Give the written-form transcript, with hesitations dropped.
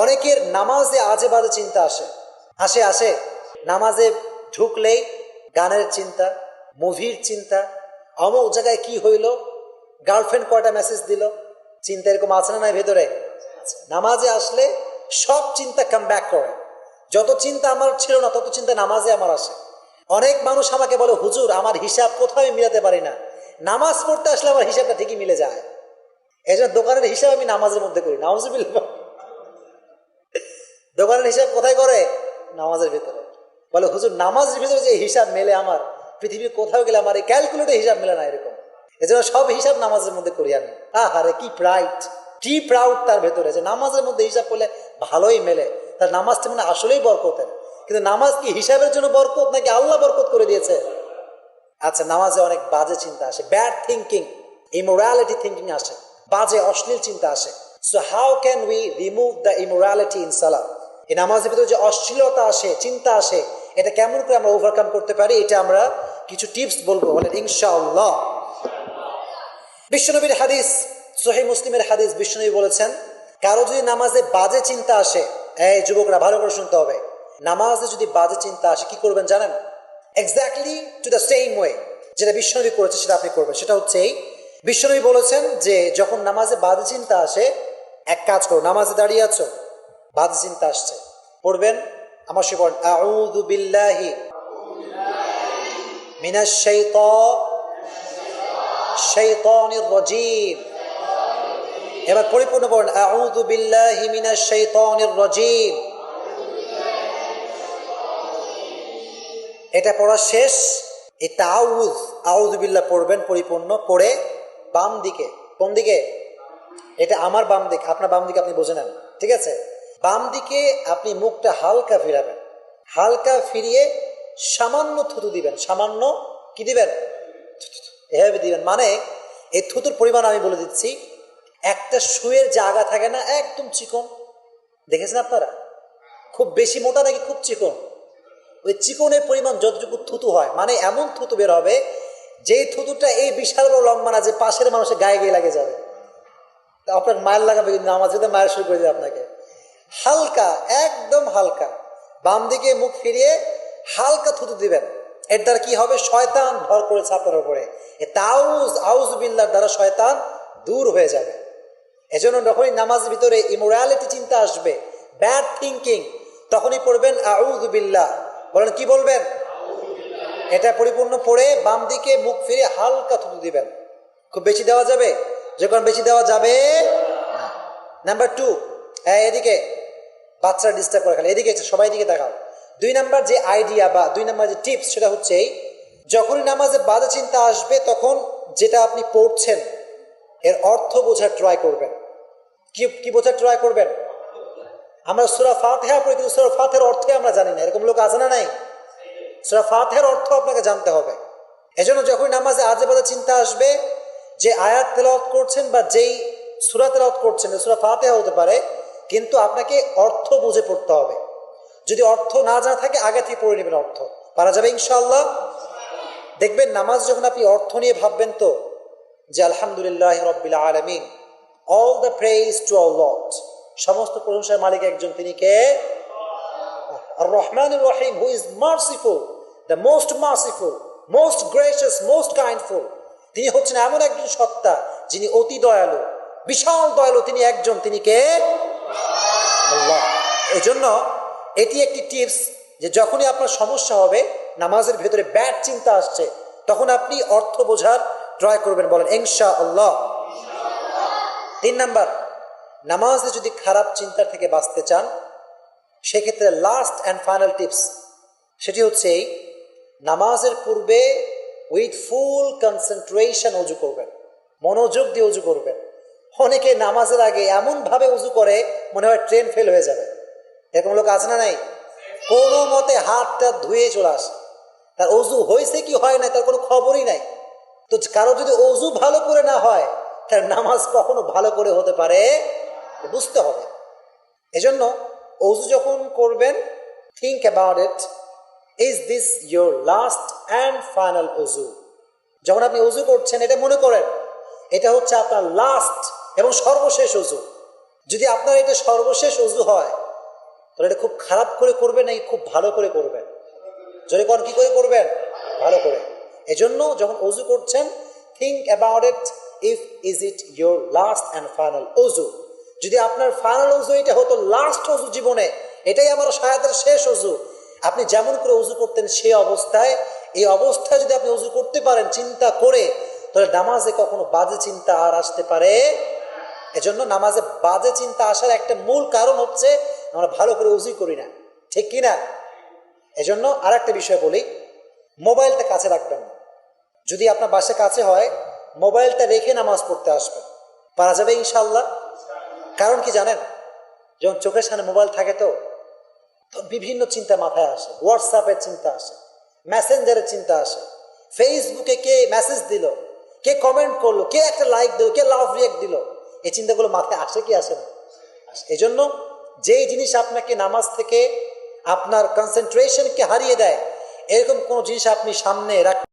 অনেকের নামাজে আজে বাজে চিন্তা আসে আসে আসে নামাজে ঢুকলেই গানের চিন্তা, মুভির চিন্তা, অমুক জায়গায় কি হইল, গার্লফ্রেন্ড কয়টা মেসেজ দিল, চিন্তা এরকম আছে না নাই ভেতরে? নামাজে আসলে সব চিন্তা কাম ব্যাক করে। যত চিন্তা আমার ছিল না তত চিন্তা নামাজে আমার আসে। অনেক মানুষ আমাকে বলে, হুজুর আমার হিসাব কোথাও আমি মিলাতে পারি না, নামাজ পড়তে আসলে আমার হিসাবটা ঠিকই মিলে যায়। এই জন্য দোকানের হিসাব আমি নামাজের মধ্যে করি। নাউজুবিল্লাহ। দোকানের হিসাব কোথায় করে? নামাজের ভিতরে। বলে হুজুর নামাজের ভিতরে যে হিসাব মেলে আমার, পৃথিবীর কোথাও গেলে আমার এই ক্যালকুলেটর হিসাব মেলে না এরকম। এজন্য সব হিসাব নামাজের মধ্যে করি আমি। আহারে কি প্রাউড, কি প্রাউড তার ভেতরে যে নামাজের মধ্যে হিসাব করলে ভালোই মেলে। তার নামাজটা মানে আসলেই বরকতের। কিন্তু নামাজ কি হিসাবের জন্য বরকত নাকি আল্লাহ বরকত করে দিয়েছে? আচ্ছা, নামাজে অনেক বাজে চিন্তা আসে, ব্যাড থিঙ্কিং, ইমোরালিটি থিঙ্কিং আসে, বাজে অশ্লীল চিন্তা আসে। So how can we remove the immorality in সালাহ? এই নামাজের ভিতরে যে অশ্লীলতা আসে, চিন্তা আসে, এটা কেমন করে আমরা ওভারকাম করতে পারি, এটা আমরা কিছু টিপস বলবো, বলেন ইনশাআল্লাহ। বিশ্বনবীর হাদিস, সহিহ মুসলিমের হাদিস, বিশ্বনবী বলেছেন কারো যদি নামাজে বাজে চিন্তা আসে, এই যুবকরা ভালো করে শুনতে হবে, নামাজে যদি বাজে চিন্তা আসে কি করবেন জানেন? Exactly to the same way যেটা বিশ্বনবী করেছে সেটা আপনি করবেন। সেটা হচ্ছে এই, বিশ্বনবী বলেছেন যে যখন নামাজে বাজে চিন্তা আসে এক কাজ করো, নামাজে দাঁড়িয়ে আছো, বাজে চিন্তা আসছে, পড়বেন আমার সে পড়েন আউযু বিল্লাহি মিনাশ শাইতানির রাজীম। এবার পরিপূর্ণ পড়েন আউযু বিল্লাহি মিনাশ শাইতানির রাজীম। এটা পড়া শেষ, এই তাআউযু আউযু বিল্লাহ পড়বেন পরিপূর্ণ, পড়ে বাম দিকে, কোন দিকে? এটা আমার বাম দিক, আপনার বাম দিকে আপনি বুঝে নেন, ঠিক আছে? বাম দিকে আপনি মুখটা হালকা ফিরাবেন, হালকা ফিরিয়ে সামান্য থুতু দিবেন। সামান্য কি দিবেন? এভাবে দিবেন। মানে এই থুতুর পরিমাণ আমি বলে দিচ্ছি, একটা সুয়ের জায়গা থাকে না একদম চিকন, দেখেছেন আপনারা? খুব বেশি মোটা নাকি খুব চিকন? ওই চিকনের পরিমাণ যতটুকু থুতু হয়, মানে এমন থুতু বের হবে যেই থুতুটা এই বিশাল বড় লম্বা না যে পাশের মানুষের গায়ে গিয়ে লাগে যাবে। আপনার মায়ের লাগাবে, কিন্তু নামাজ যেতে মায়ের শুরু করে দেবে আপনাকে। হালকা, একদম হালকা বাম দিকে মুখ ফিরিয়ে হালকা থুতু দিবেন। এর দ্বারা কি হবে? শয়তান ভর করেছে আপনার উপরে, আউযু বিল্লাহর দ্বারা শয়তান দূর হয়ে যাবে। এজন্য যখনই নামাজের ভিতরে ইমোরালিটি চিন্তা আসবে, ব্যাড থিঙ্কিং, তখনই পড়বেন আউযু বিল্লাহ। বলেন কি বলবেন? এটা পরিপূর্ণ পড়ে বাম দিকে মুখ ফিরে হালকা থুতু দিবেন। খুব বেশি দেওয়া যাবে? যখন বেশি দেওয়া যাবে। নাম্বার 2, এদিকে বাচ্চারা ডিস্টার্ব করে খালি, এদিকে সবাই দিকে দেখাও। 2 নাম্বার যে আইডিয়া বা 2 নাম্বার যে টিপস, সেটা হচ্ছে এই, যখনই নামাজে বাজে চিন্তা আসবে তখন যেটা আপনি পড়ছেন এর অর্থ বোঝার ট্রাই করবেন। কি বোঝার ট্রাই করবেন? আমরা সূরা ফাতিহা পড়ি কিন্তু সূরা ফাতিহার অর্থই আমরা জানি না, এরকম লোক আছে না নাই? সূরা ফাতিহার অর্থ আপনাকে জানতে হবে। এজন্য যখন নামাজে আজে বাজে চিন্তা আসবে, যে আয়াত তেলাওয়াত করছেন বা যেই সূরা তেলাওয়াত করছেন, সূরা ফাতিহা হতে পারে, কিন্তু আপনাকে অর্থ বুঝে পড়তে হবে। যদি অর্থ না জানা থাকে আগে থেকে পড়ে নেবেন, অর্থ পারা যাবে ইনশাআল্লাহ। দেখবেন নামাজ যখন আপনি অর্থ নিয়ে ভাববেন তো, যে আলহামদুলিল্লাহি রাব্বিল আলামিন, all the praise to our lord, সমস্ত প্রশংসার মালিক একজন, তিনি কে? আর রহমানুর রহিম, who is merciful, the most merciful, most gracious, most kindful. তিনি হচ্ছেন এমন একজন সত্তা যিনি অতি দয়ালু, বিশাল দয়ালু, তিনি একজন, তিনি কে? আল্লাহ। এই জন্য এটি একটি টিপস যে যখনই আপনার সমস্যা হবে, নামাজের ভেতরে ব্যাড চিন্তা আসছে, তখন আপনি অর্থ বোঝার ট্রাই করবেন, বলেন ইনশাআল্লাহ। 3 নাম্বার, নামাজে যদি খারাপ চিন্তা থেকে বাঁচতে চান, সেক্ষেত্রে লাস্ট অ্যান্ড ফাইনাল টিপস, সেটি হচ্ছে এই, নামাজের পূর্বে উইথ ফুল কনসেন্ট্রেশন উজু করবেন, মনোযোগ দিয়ে উজু করবেন। অনেকে নামাজের আগে এমনভাবে উজু করে মনে হয় ট্রেন ফেল হয়ে যাবে, এরকম লোক আছে না নাই? কোনো মতে হাতটা ধুয়ে চলে আসে, তার অজু হয়েছে কি হয় না তার কোনো খবরই নাই। তো কারো যদি অজু ভালো করে না হয়, তার নামাজ কখনো ভালো করে হতে পারে বুঝতে হবে। এজন্য অজু যখন করবেন, think about it, is this your last and final অজু? যখন আপনি অজু করছেন, এটা মনে করেন এটা হচ্ছে আপনার লাস্ট এবং সর্বশেষ অজু। যদি আপনার এটা সর্বশেষ অজু হয় তাহলে এটা খুব খারাপ করে করবেন নাকি খুব ভালো করে করবেন? যদি কোন কি করে করবেন? ভালো করে। এজন্য যখন অজু করছেন, think about it, if is it your last and final অজু। যদি আপনার ফাইনাল অজু এটা হতো, লাস্ট অজু জীবনে, এটাই আমার শাহাদাতের শেষ অজু, আপনি যেমন করে অজু করতেন সেই অবস্থায়, এই অবস্থায় যদি আপনি অজু করতে পারেন চিন্তা করে, তাহলে নামাজে কখনো বাজে চিন্তা আর আসতে পারে। এজন্য নামাজে বাজে চিন্তা আসার একটা মূল কারণ হচ্ছে আমরা ভালো করে অজু করি না, ঠিক কি না? এজন্য আর একটা বিষয় বলি, মোবাইলটা কাছে রাখবেন না। যদি আপনার বাসার কাছে হয়, মোবাইলটা রেখে নামাজ পড়তে আসবেন, পারা যাবে ইনশাল্লাহ। কারণ কি জানেন, যখন চোখের সামনে মোবাইল থাকে তো বিভিন্ন চিন্তা মাথায় আসে, হোয়াটসঅ্যাপের চিন্তা আসে, মেসেঞ্জারের চিন্তা আসে, ফেসবুকে কে মেসেজ দিল, কে কমেন্ট করলো, কে একটা লাইক দিল, কে লাভ রিয়াক্ট দিল, এই চিন্তাগুলো মাথায় আসে কি আসে না? এই জন্য যেই জিনিস আপনাকে নামাজ থেকে আপনার কনসেন্ট্রেশনকে হারিয়ে দেয়, এরকম কোনো জিনিস আপনি সামনে রাখ